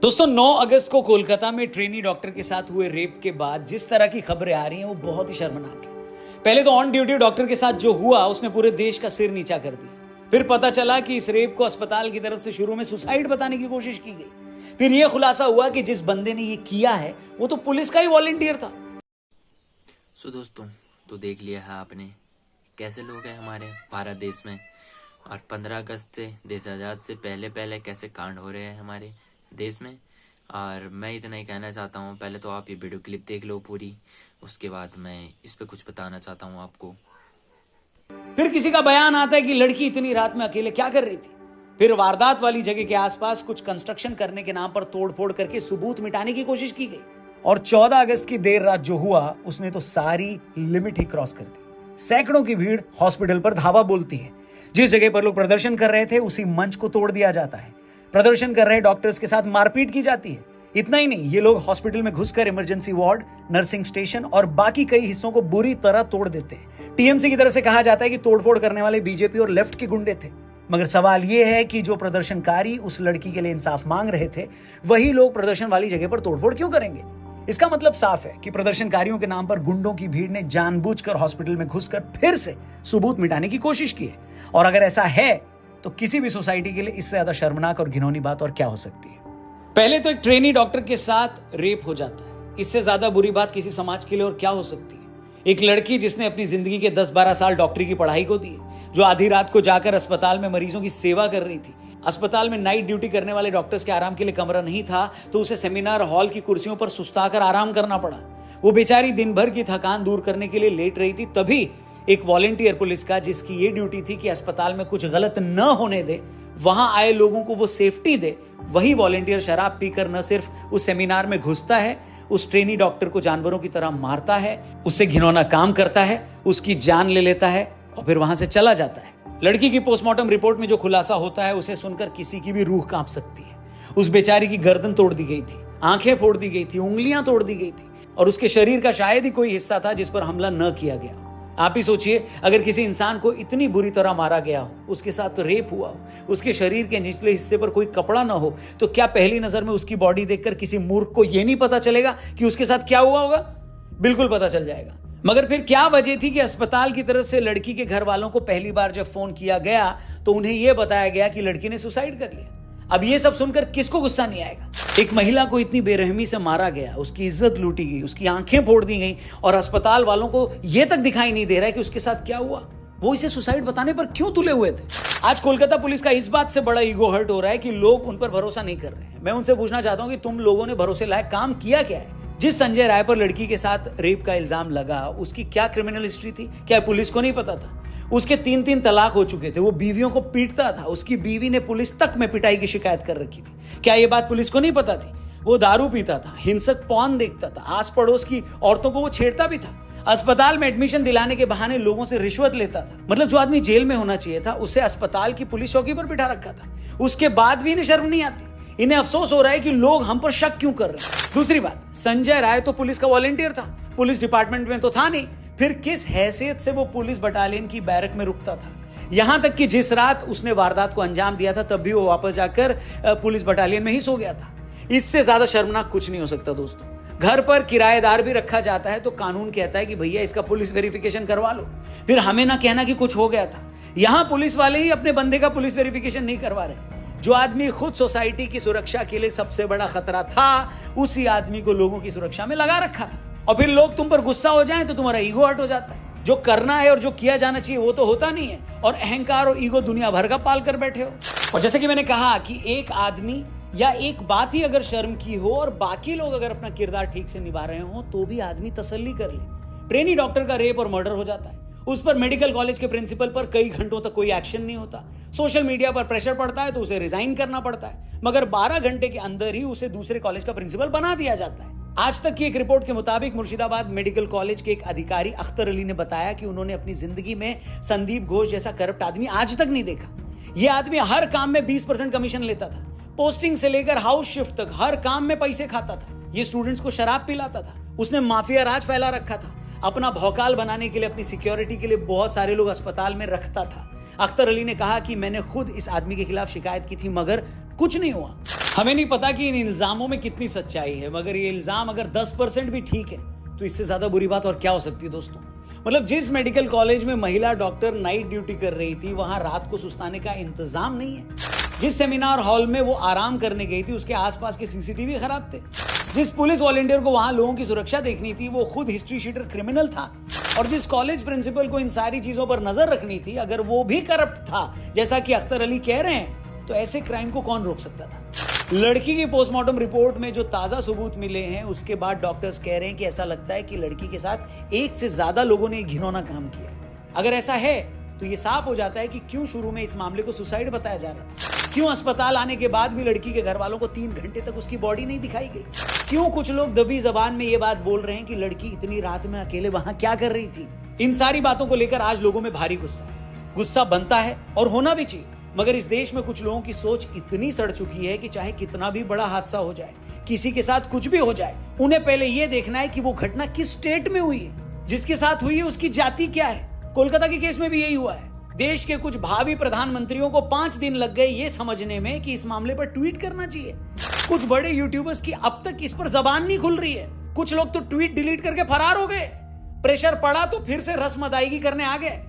दोस्तों 9 अगस्त को कोलकाता में ट्रेनी डॉक्टर के साथ हुए रेप के बाद जिस तरह की खबरें आ रही हैं वो बहुत ही शर्मनाक है। पहले तो ऑन ड्यूटी डॉक्टर के साथ जो हुआ उसने पूरे देश का सिर नीचा कर दिया। फिर पता चला कि इस रेप को अस्पताल की तरफ से शुरू में सुसाइड बताने की कोशिश की गई। फिर यह खुलासा हुआ कि जिस बंदे ने ये किया है वो तो पुलिस का ही वॉलंटियर था। दोस्तों तो देख लिया है आपने कैसे लोग हैं हमारे भारत देश में, और 15 अगस्त से देश आज़ाद से पहले कैसे कांड हो रहे हैं हमारे देश में। और मैं इतना ही कहना चाहता हूँ, पहले तो आप ये वीडियो क्लिप देख लो पूरी, उसके बाद मैं इस पे कुछ बताना चाहता हूँ आपको। फिर किसी का बयान आता है कि लड़की इतनी रात में अकेले क्या कर रही थी। फिर वारदात वाली जगह के आसपास कुछ कंस्ट्रक्शन करने के नाम पर तोड़फोड़ करके सबूत मिटाने की कोशिश की गई। और 14 अगस्त की देर रात जो हुआ उसने तो सारी लिमिट ही क्रॉस कर दी। सैकड़ों की भीड़ हॉस्पिटल पर धावा बोलती है। जिस जगह पर लोग प्रदर्शन कर रहे थे उसी मंच को तोड़ दिया जाता है। प्रदर्शन कर रहे डॉक्टर्स के साथ मारपीट की जाती है। इतना ही नहीं, ये लोग हॉस्पिटल में घुसकर इमरजेंसी वार्ड, नर्सिंग स्टेशन और बाकी कई हिस्सों को बुरी तरह तोड़ देते हैं। टीएमसी की तरफ से कहा जाता है कि तोड़फोड़ करने वाले बीजेपी और लेफ्ट के गुंडे थे। मगर सवाल यह है कि जो प्रदर्शनकारी उस लड़की के लिए इंसाफ मांग रहे थे वही लोग प्रदर्शन वाली जगह पर तोड़फोड़ क्यों करेंगे। इसका मतलब साफ है कि प्रदर्शनकारियों के नाम पर गुंडों की भीड़ ने जानबूझकर हॉस्पिटल में घुसकर फिर से सबूत मिटाने की कोशिश की है। और अगर ऐसा है तो किसी भी सोसाइटी के लिए इससे ज्यादा शर्मनाक और घिनौनी बात और क्या हो सकती है। पहले तो एक ट्रेनी डॉक्टर के साथ रेप हो जाता है, इससे ज्यादा बुरी बात किसी समाज के लिए और क्या हो सकती है। एक लड़की जिसने अपनी जिंदगी के 10-12 साल डॉक्टरी की पढ़ाई को दिए, जो आधी रात को जाकर अस्पताल में मरीजों की सेवा कर रही थी। अस्पताल में नाइट ड्यूटी करने वाले डॉक्टर्स के आराम के लिए कमरा नहीं था तो उसे सेमिनार हॉल की कुर्सियों पर सुस्ताकर आराम करना पड़ा। वो बेचारी दिन भर की थकान दूर करने के लिए लेट रही थी। तभी एक वॉलंटियर पुलिस का, जिसकी ये ड्यूटी थी कि अस्पताल में कुछ गलत न होने दे, वहां आए लोगों को वो सेफ्टी दे, वही वॉलंटियर शराब पीकर न सिर्फ उस सेमिनार में घुसता है, उस ट्रेनी डॉक्टर को जानवरों की तरह मारता है, उससे घिनौना काम करता है, उसकी जान ले लेता है और फिर वहां से चला जाता है। लड़की की पोस्टमार्टम रिपोर्ट में जो खुलासा होता है उसे सुनकर किसी की भी रूह कांप सकती है। उस बेचारी की गर्दन तोड़ दी गई थी, आंखें फोड़ दी गई थी, उंगलियां तोड़ दी गई थी और उसके शरीर का शायद ही कोई हिस्सा था जिस पर हमला न किया गया। आप ही सोचिए, अगर किसी इंसान को इतनी बुरी तरह मारा गया हो, उसके साथ तो रेप हुआ हो, उसके शरीर के निचले हिस्से पर कोई कपड़ा ना हो, तो क्या पहली नजर में उसकी बॉडी देखकर किसी मूर्ख को यह नहीं पता चलेगा कि उसके साथ क्या हुआ होगा? बिल्कुल पता चल जाएगा। मगर फिर क्या वजह थी कि अस्पताल की तरफ से लड़की के घर वालों को पहली बार जब फोन किया गया तो उन्हें यह बताया गया कि लड़की ने सुसाइड कर लिया। अब ये सब सुनकर किसको गुस्सा नहीं आएगा। एक महिला को इतनी बेरहमी से मारा गया, उसकी इज्जत लूटी गई, उसकी आंखें फोड़ दी गई और अस्पताल वालों को यह तक दिखाई नहीं दे रहा है कि उसके साथ क्या हुआ। वो इसे सुसाइड बताने पर क्यों तुले हुए थे। आज कोलकाता पुलिस का इस बात से बड़ा ईगो हर्ट हो रहा है कि लोग उन पर भरोसा नहीं कर रहे हैं। मैं उनसे पूछना चाहता हूं कि तुम लोगों ने भरोसे लायक काम किया क्या है? जिस संजय राय पर लड़की के साथ रेप का इल्जाम लगा, उसकी क्या क्रिमिनल हिस्ट्री थी? क्या पुलिस को नहीं पता था? उसके 3 तलाक हो चुके थे, वो बीवियों को पीटता था, उसकी बीवी ने पुलिस तक में पिटाई की शिकायत कर रखी थी। क्या ये बात पुलिस को नहीं पता थी? वो दारू पीता था, हिंसक पॉर्न देखता था, आस पड़ोस की औरतों को वो छेड़ता भी था, अस्पताल में एडमिशन दिलाने के बहाने लोगों से रिश्वत लेता था। मतलब जो आदमी जेल में होना चाहिए था उसे अस्पताल की पुलिस चौकी पर बिठा रखा था। उसके बाद भी इन्हें शर्म नहीं आती। इन्हें अफसोस हो रहा है कि लोग हम पर शक क्यों कर रहे हैं। दूसरी बात, संजय राय तो पुलिस का वॉलंटियर था, पुलिस डिपार्टमेंट में तो था नहीं। फिर किस हैसियत से वो पुलिस बटालियन की बैरक में रुकता था? यहां तक कि जिस रात उसने वारदात को अंजाम दिया था तब भी वो वापस जाकर पुलिस बटालियन में ही सो गया था। इससे ज्यादा शर्मनाक कुछ नहीं हो सकता दोस्तों। घर पर किराएदार भी रखा जाता है तो कानून कहता है कि भैया इसका पुलिस वेरिफिकेशन करवा लो, फिर हमें ना कहना कि कुछ हो गया था। यहां पुलिस वाले ही अपने बंदे का पुलिस वेरिफिकेशन नहीं करवा रहे। जो आदमी खुद सोसाइटी की सुरक्षा के लिए सबसे बड़ा खतरा था, उसी आदमी को लोगों की सुरक्षा में लगा रखा था। और फिर लोग तुम पर गुस्सा हो जाएं तो तुम्हारा ईगो हर्ट हो जाता है। जो करना है और जो किया जाना चाहिए वो तो होता नहीं है, और अहंकार और ईगो दुनिया भर का पाल कर बैठे हो। और जैसे कि मैंने कहा कि एक आदमी या एक बात ही अगर शर्म की हो और बाकी लोग अगर अपना किरदार ठीक से निभा रहे हो तो भी आदमी तसल्ली कर ले। ट्रेनी डॉक्टर का रेप और मर्डर हो जाता है, उस पर मेडिकल कॉलेज के प्रिंसिपल पर कई घंटों तक कोई एक्शन नहीं होता, सोशल मीडिया पर प्रेशर पड़ता है तो उसे रिजाइन करना पड़ता है, मगर 12 घंटे के अंदर ही उसे दूसरे कॉलेज का प्रिंसिपल बना दिया जाता है। आज तक की एक रिपोर्ट के मुताबिक मुर्शिदाबाद मेडिकल कॉलेज के एक अधिकारी अख्तर अली ने बताया कि उन्होंने अपनी जिंदगी में संदीप घोष जैसा करप्ट आदमी आज तक नहीं देखा। यह आदमी हर काम में 20% कमीशन लेता था, पोस्टिंग से लेकर हाउस शिफ्ट तक हर काम में पैसे खाता था। ये स्टूडेंट्स को शराब पिलाता था, उसने माफिया राज फैला रखा था, अपना भौकाल बनाने के लिए, अपनी सिक्योरिटी के लिए बहुत सारे लोग अस्पताल में रखता था। अख्तर अली ने कहा कि मैंने खुद इस आदमी के खिलाफ शिकायत की थी मगर कुछ नहीं हुआ। हमें नहीं पता कि इन इल्जामों में कितनी सच्चाई है, मगर ये इल्जाम अगर 10% भी ठीक है तो इससे ज्यादा बुरी बात और क्या हो सकती है दोस्तों। मतलब जिस मेडिकल कॉलेज में महिला डॉक्टर नाइट ड्यूटी कर रही थी वहां रात को सुस्ताने का इंतजाम नहीं है। जिस सेमिनार हॉल में वो आराम करने गई थी उसके आसपास के सीसीटीवी खराब थे। जिस पुलिस वॉलंटियर को वहां लोगों की सुरक्षा देखनी थी वो खुद हिस्ट्री शीटर क्रिमिनल था। और जिस कॉलेज प्रिंसिपल को इन सारी चीजों पर नजर रखनी थी अगर वो भी करप्ट था जैसा कि अख्तर अली कह रहे हैं, तो ऐसे क्राइम को कौन रोक सकता था। लड़की की पोस्टमार्टम रिपोर्ट में जो ताजा सबूत मिले हैं उसके बाद डॉक्टर्स कह रहे हैं कि ऐसा लगता है कि लड़की के साथ एक से ज्यादा लोगों ने घिनौना काम किया है। अगर ऐसा है तो ये साफ हो जाता है कि क्यों शुरू में इस मामले को सुसाइड बताया जा रहा था, क्यों अस्पताल आने के बाद भी लड़की के घर वालों को 3 घंटे तक उसकी बॉडी नहीं दिखाई गई, क्यों कुछ लोग दबी जबान में ये बात बोल रहे हैं कि लड़की इतनी रात में अकेले वहां क्या कर रही थी। इन सारी बातों को लेकर आज लोगों में भारी गुस्सा है। गुस्सा बनता है और होना भी चाहिए, मगर इस देश में कुछ लोगों की सोच इतनी सड़ चुकी है कि चाहे कितना भी बड़ा हादसा हो जाए, किसी के साथ कुछ भी हो जाए, उन्हें पहले यह देखना है कि वो घटना किस स्टेट में हुई है, जिसके साथ हुई है उसकी जाति क्या है। कोलकाता के केस में भी यही हुआ है। देश के कुछ भावी प्रधानमंत्रियों को 5 दिन लग गए ये समझने में कि इस मामले पर ट्वीट करना चाहिए। कुछ बड़े यूट्यूबर्स की अब तक इस पर जबान नहीं खुल रही है। कुछ लोग तो ट्वीट डिलीट करके फरार हो गए। प्रेशर पड़ा तो फिर से रस्म अदायगी करने आ गए।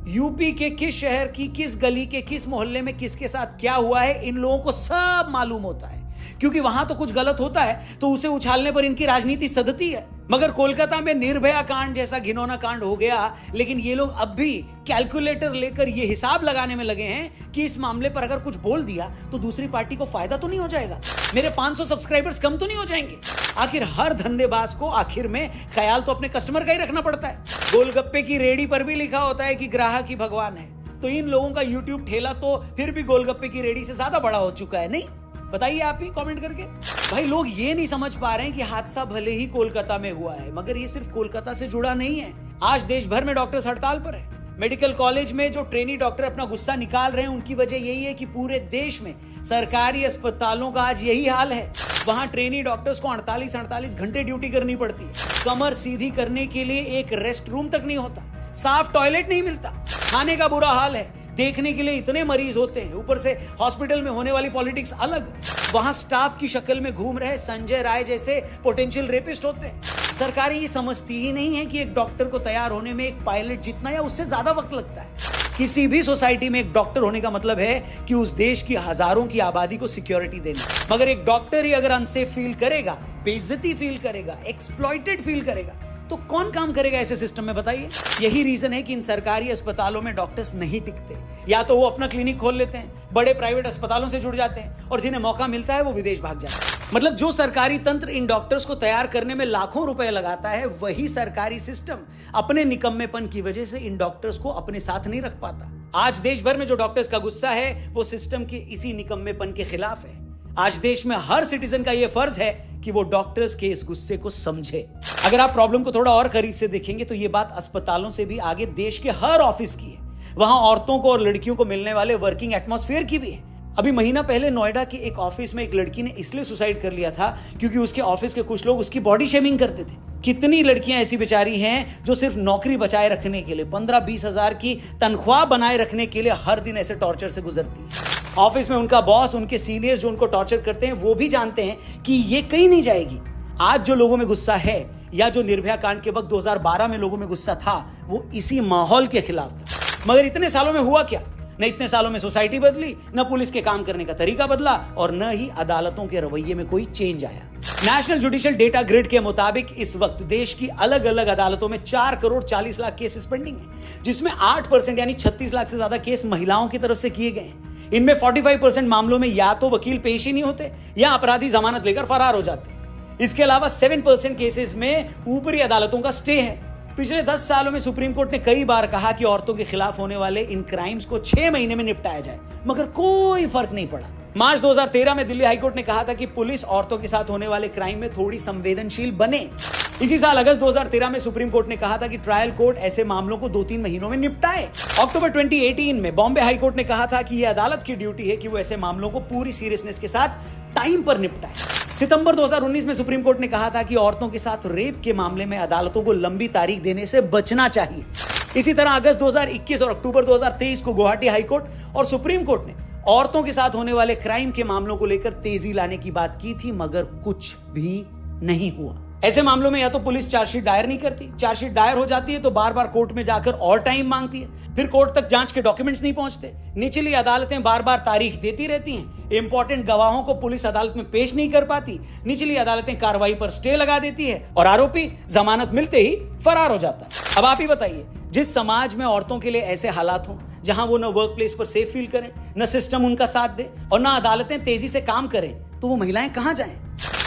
यूपी के किस शहर की किस गली के किस मोहल्ले में किसके साथ क्या हुआ है इन लोगों को सब मालूम होता है, क्योंकि वहां तो कुछ गलत होता है तो उसे उछालने पर इनकी राजनीति सधती है। मगर कोलकाता में निर्भया कांड जैसा घिनौना कांड हो गया, लेकिन ये लोग अब भी कैलकुलेटर लेकर ये हिसाब लगाने में लगे हैं कि इस मामले पर अगर कुछ बोल दिया तो दूसरी पार्टी को फायदा तो नहीं हो जाएगा, मेरे 500 सब्सक्राइबर्स कम तो नहीं हो जाएंगे। आखिर हर धंधेबाज को आखिर में ख्याल तो अपने कस्टमर का ही रखना पड़ता है। गोलगप्पे की रेडी पर भी लिखा होता है कि ग्राहक ही भगवान है, तो इन लोगों का यूट्यूब ठेला तो फिर भी गोलगप्पे की रेडी से ज्यादा बड़ा हो चुका है। नहीं, बताइए आप ही कमेंट करके। भाई लोग ये नहीं समझ पा रहे हैं कि हादसा भले ही कोलकाता में हुआ है, मगर ये सिर्फ कोलकाता से जुड़ा नहीं है। आज देश भर में डॉक्टर्स हड़ताल पर है। मेडिकल कॉलेज में जो ट्रेनी डॉक्टर अपना गुस्सा निकाल रहे हैं उनकी वजह यही है कि पूरे देश में सरकारी अस्पतालों का आज यही हाल है। वहां ट्रेनी डॉक्टर्स को 48 घंटे ड्यूटी करनी पड़ती है। कमर सीधी करने के लिए एक रेस्ट रूम तक नहीं होता, साफ टॉयलेट नहीं मिलता, खाने का बुरा हाल है, देखने के लिए इतने मरीज होते हैं, ऊपर से हॉस्पिटल में होने वाली पॉलिटिक्स अलग। वहां स्टाफ की शक्ल में घूम रहे संजय राय जैसे पोटेंशियल रेपिस्ट होते हैं। सरकारें ये समझती ही नहीं है कि एक डॉक्टर को तैयार होने में एक पायलट जितना या उससे ज्यादा वक्त लगता है। किसी भी सोसाइटी में एक डॉक्टर होने का मतलब है कि उस देश की हजारों की आबादी को सिक्योरिटी देना। मगर एक डॉक्टर ही अगर अनसेफ फील करेगा, बेइज्जती फील करेगा, एक्सप्लॉइटेड फील करेगा, तो कौन काम करेगा ऐसे सिस्टम में, बताइए। यही रीजन है कि इन सरकारी अस्पतालों में डॉक्टर्स नहीं टिकते। या तो वो अपना क्लिनिक खोल लेते हैं, बड़े प्राइवेट अस्पतालों से जुड़ जाते हैं, और जिन्हें मौका मिलता है वो विदेश भाग जाते हैं। मतलब जो सरकारी तंत्र इन डॉक्टर्स को तैयार करने में लाखों रुपए लगाता है, वही सरकारी सिस्टम अपने निकम्मेपन की वजह से इन डॉक्टर्स को अपने साथ नहीं रख पाता। आज देश भर में जो डॉक्टर्स का गुस्सा है वो सिस्टम के इसी निकम्मेपन के खिलाफ है। आज देश में हर सिटीजन का यह फर्ज है कि वो डॉक्टर्स के इस गुस्से को समझे। अगर आप प्रॉब्लम को थोड़ा और करीब से देखेंगे तो ये बात अस्पतालों से भी आगे देश के हर ऑफिस की है। वहां औरतों को और लड़कियों को मिलने वाले वर्किंग एटमॉस्फेयर की भी है। अभी महीना पहले नोएडा के एक ऑफिस में एक लड़की ने इसलिए सुसाइड कर लिया था क्योंकि उसके ऑफिस के कुछ लोग उसकी बॉडी शेमिंग करते थे। कितनी लड़कियां ऐसी बेचारी हैं जो सिर्फ नौकरी बचाए रखने के लिए 15-20 हजार की तनख्वाह बनाए रखने के लिए हर दिन ऐसे टॉर्चर से गुजरती हैं। ऑफिस में उनका बॉस, उनके सीनियर्स जो उनको टॉर्चर करते हैं वो भी जानते हैं कि ये कहीं नहीं जाएगी। आज जो लोगों में गुस्सा है या जो निर्भया कांड के वक्त 2012 में लोगों में गुस्सा था वो इसी माहौल के खिलाफ था। मगर इतने सालों में हुआ क्या? न इतने सालों में सोसाइटी बदली, न पुलिस के काम करने का तरीका बदला, और न ही अदालतों के रवैये में कोई चेंज आया। नेशनल जुडिशियल डेटा ग्रिड के मुताबिक इस वक्त देश की अलग अलग अदालतों में 4 करोड़ 40 लाख केसेस पेंडिंग है, जिसमें 8% यानी 36 लाख से ज्यादा केस महिलाओं की तरफ से किए गए हैं। इनमें 45% मामलों में या तो वकील पेश ही नहीं होते या अपराधी जमानत लेकर फरार हो जाते हैं। इसके अलावा 7% केसेस में ऊपरी अदालतों का स्टे है। पिछले 10 सालों में सुप्रीम कोर्ट ने कई बार कहा कि औरतों के खिलाफ होने वाले इन क्राइम्स को 6 महीने में निपटाया जाए, मगर कोई फर्क नहीं पड़ा। मार्च 2013 में दिल्ली हाईकोर्ट ने कहा था कि पुलिस औरतों के साथ होने वाले क्राइम में थोड़ी संवेदनशील बने। इसी साल अगस्त 2013 में सुप्रीम कोर्ट ने कहा था कि ट्रायल कोर्ट ऐसे मामलों को 2-3 महीनों में निपटाए। अक्टूबर 2018 में बॉम्बे हाईकोर्ट ने कहा था कि यह अदालत की ड्यूटी है कि वो ऐसे मामलों को पूरी सीरियसनेस के साथ टाइम पर निपटाए। सितंबर 2019 में सुप्रीम कोर्ट ने कहा था कि औरतों के साथ रेप के मामले में अदालतों को लंबी तारीख देने से बचना चाहिए। इसी तरह अगस्त 2021 और अक्टूबर 2023 को गुवाहाटी हाईकोर्ट और सुप्रीम कोर्ट ने औरतों के साथ होने वाले क्राइम के मामलों को लेकर तेजी लाने की बात की थी, मगर कुछ भी नहीं हुआ। ऐसे मामलों में या तो पुलिस चार्जशीट दायर नहीं करती, चार्जशीट दायर हो जाती है तो बार बार कोर्ट में जाकर और टाइम मांगती है, फिर कोर्ट तक जांच के डॉक्यूमेंट्स नहीं पहुंचते, निचली अदालतें बार बार तारीख देती रहती हैं, इंपॉर्टेंट गवाहों को पुलिस अदालत में पेश नहीं कर पाती, निचली अदालतें कार्रवाई पर स्टे लगा देती है और आरोपी जमानत मिलते ही फरार हो जाता है। अब आप ही बताइए, जिस समाज में औरतों के लिए ऐसे हालात हों जहां वो न वर्क प्लेस पर सेफ फील करें, न सिस्टम उनका साथ दे और न अदालतें तेजी से काम करें, तो वो महिलाएं कहां जाएं?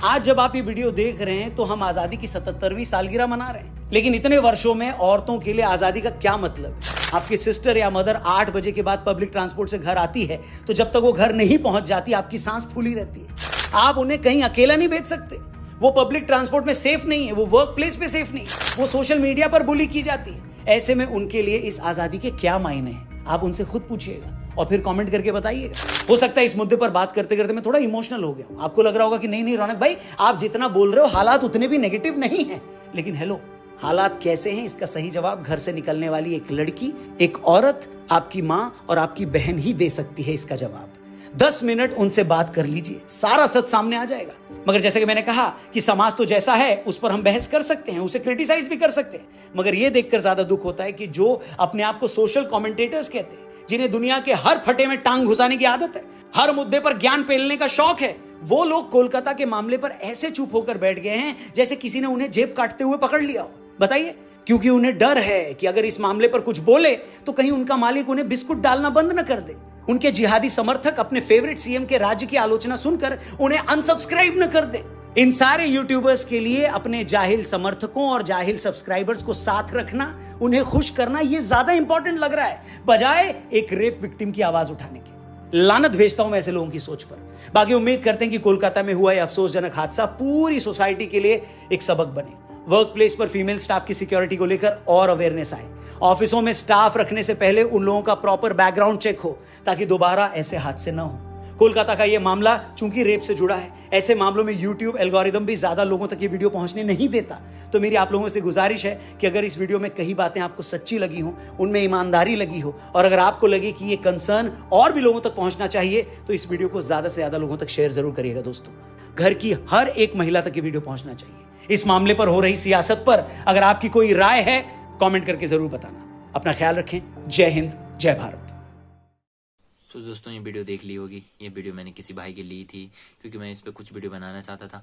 आज जब आप ये वीडियो देख रहे हैं तो हम आजादी की 77वीं सालगिरह मना रहे हैं, लेकिन इतने वर्षों में औरतों के लिए आजादी का क्या मतलब है? आपकी सिस्टर या मदर 8 बजे के बाद पब्लिक ट्रांसपोर्ट से घर आती है तो जब तक वो घर नहीं पहुंच जाती आपकी सांस फूली रहती है। आप उन्हें कहीं अकेला नहीं भेज सकते, वो पब्लिक ट्रांसपोर्ट में सेफ नहीं है, वो वर्क प्लेस पे सेफ नहीं है, वो सोशल मीडिया पर बुली की जाती है। ऐसे में उनके लिए इस आजादी के क्या मायने हैं? आप उनसे खुद पूछिएगा और फिर कमेंट करके बताइएगा। हो सकता है इस मुद्दे पर बात करते करते मैं थोड़ा इमोशनल हो गया हूं। आपको लग रहा होगा कि नहीं रौनक भाई, आप जितना बोल रहे हो हालात उतने भी नेगेटिव नहीं हैं। लेकिन हेलो, हालात कैसे हैं इसका सही जवाब घर से निकलने वाली एक लड़की, एक औरत, आपकी मां और आपकी बहन ही दे सकती है इसका जवाब। 10 मिनट उनसे बात कर लीजिए, सारा सच सामने आ जाएगा। मगर जैसे कि मैंने कहा कि समाज तो जैसा है उस पर हम बहस कर सकते हैं, उसे क्रिटिसाइज भी कर सकते हैं, मगर यह देखकर ज्यादा दुख होता है कि जो अपने आप को सोशल कमेंटेटर्स कहते हैं, जिन्हें दुनिया के हर फटे में टांग घुसाने की आदत है, हर मुद्दे पर ज्ञान पेलने का शौक है, वो लोग कोलकाता के मामले पर ऐसे चुप होकर बैठ गए हैं जैसे किसी ने उन्हें जेब काटते हुए पकड़ लिया हो। बताइए, क्योंकि उन्हें डर है कि अगर इस मामले पर कुछ बोले तो कहीं उनका मालिक उन्हें बिस्कुट डालना बंद न कर दे, उनके जिहादी समर्थक अपने फेवरेट सीएम के राज्य की आलोचना सुनकर उन्हें अनसब्सक्राइब न कर दे। इन सारे यूट्यूबर्स के लिए अपने जाहिल समर्थकों और जाहिल सब्सक्राइबर्स को साथ रखना, उन्हें खुश करना, यह ज्यादा इंपॉर्टेंट लग रहा है बजाय एक रेप विक्टिम की आवाज उठाने के। लानत भेजता हूं मैं ऐसे लोगों की सोच पर। बाकी उम्मीद करते हैं कि कोलकाता में हुआ यह अफसोसजनक हादसा पूरी सोसाइटी के लिए एक सबक बने। वर्क प्लेस पर फीमेल स्टाफ की सिक्योरिटी को लेकर और अवेयरनेस आए। ऑफिसों में स्टाफ रखने से पहले उन लोगों का प्रॉपर बैकग्राउंड चेक हो ताकि दोबारा ऐसे हादसे न हो। कोलकाता का यह मामला चूंकि रेप से जुड़ा है, ऐसे मामलों में यूट्यूब एल्गोरिदम भी ज्यादा लोगों तक ये वीडियो पहुंचने नहीं देता। तो मेरी आप लोगों से गुजारिश है कि अगर इस वीडियो में कई बातें आपको सच्ची लगी हो, उनमें ईमानदारी लगी हो और अगर आपको लगे कि ये कंसर्न और भी लोगों तक पहुंचना चाहिए तो इस वीडियो को ज्यादा से ज्यादा लोगों तक शेयर जरूर करिएगा। दोस्तों, घर की हर एक महिला तक ये वीडियो पहुंचना चाहिए। इस मामले पर हो रही सियासत पर अगर आपकी कोई राय है, कमेंट करके जरूर बताना। अपना ख्याल रखें। जय हिंद, जय भारत। तो दोस्तों, ये वीडियो देख ली होगी। ये वीडियो मैंने किसी भाई की ली थी क्योंकि मैं इस पर कुछ वीडियो बनाना चाहता था।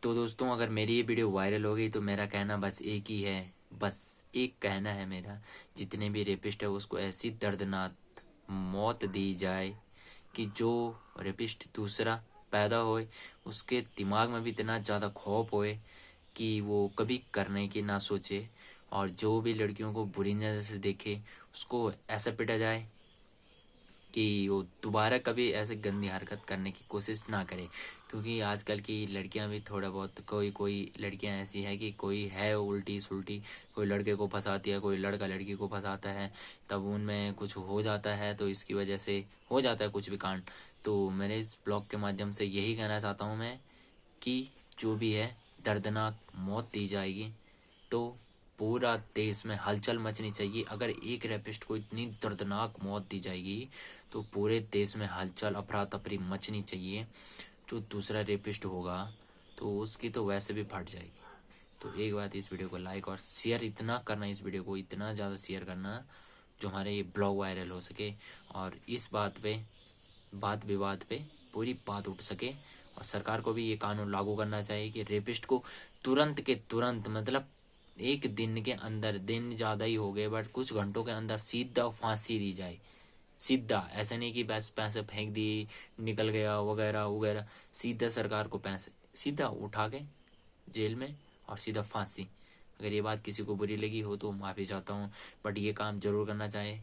तो दोस्तों, अगर मेरी ये वीडियो वायरल हो गई तो मेरा कहना बस एक ही है, बस एक कहना है मेरा, जितने भी रेपिस्ट है उसको ऐसी दर्दनाक मौत दी जाए कि जो रेपिस्ट दूसरा पैदा होए उसके दिमाग में भी इतना ज़्यादा खौफ होए कि वो कभी करने की ना सोचे, और जो भी लड़कियों को बुरी नज़र से देखे उसको ऐसा पिटा जाए कि वो दोबारा कभी ऐसे गंदी हरकत करने की कोशिश ना करे। क्योंकि आजकल की लड़कियां भी थोड़ा बहुत, कोई लड़कियां ऐसी है कि कोई है उल्टी सुल्टी, कोई लड़के को फंसाती है, कोई लड़का लड़की को फंसाता है, तब उनमें कुछ हो जाता है, तो इसकी वजह से हो जाता है कुछ भी कांड। तो मेरे इस ब्लॉग के माध्यम से यही कहना चाहता हूँ मैं कि जो भी है दर्दनाक मौत दी जाएगी तो पूरा देश में हलचल मचनी चाहिए। अगर एक रेपिस्ट को इतनी दर्दनाक मौत दी जाएगी तो पूरे देश में हलचल अफरा तफरी मचनी चाहिए। जो दूसरा रेपिस्ट होगा तो उसकी तो वैसे भी फट जाएगी। तो एक बात, इस वीडियो को लाइक और शेयर इतना करना, इस वीडियो को इतना ज़्यादा शेयर करना जो हमारे ये ब्लॉग वायरल हो सके और इस बात पे, बात विवाद पे पूरी बात उठ सके। और सरकार को भी ये कानून लागू करना चाहिए कि रेपिस्ट को तुरंत के तुरंत, मतलब एक दिन के अंदर, दिन ज़्यादा ही हो गए बट कुछ घंटों के अंदर सीधा फांसी दी जाए। सीधा, ऐसा नहीं कि बस पैसे फेंक दिए निकल गया वगैरह वगैरह। सीधा सरकार को पैसे सीधा उठा के जेल में और सीधा फांसी। अगर ये बात किसी को बुरी लगी हो तो माफ़ी चाहता हूँ, बट ये काम जरूर करना चाहिए।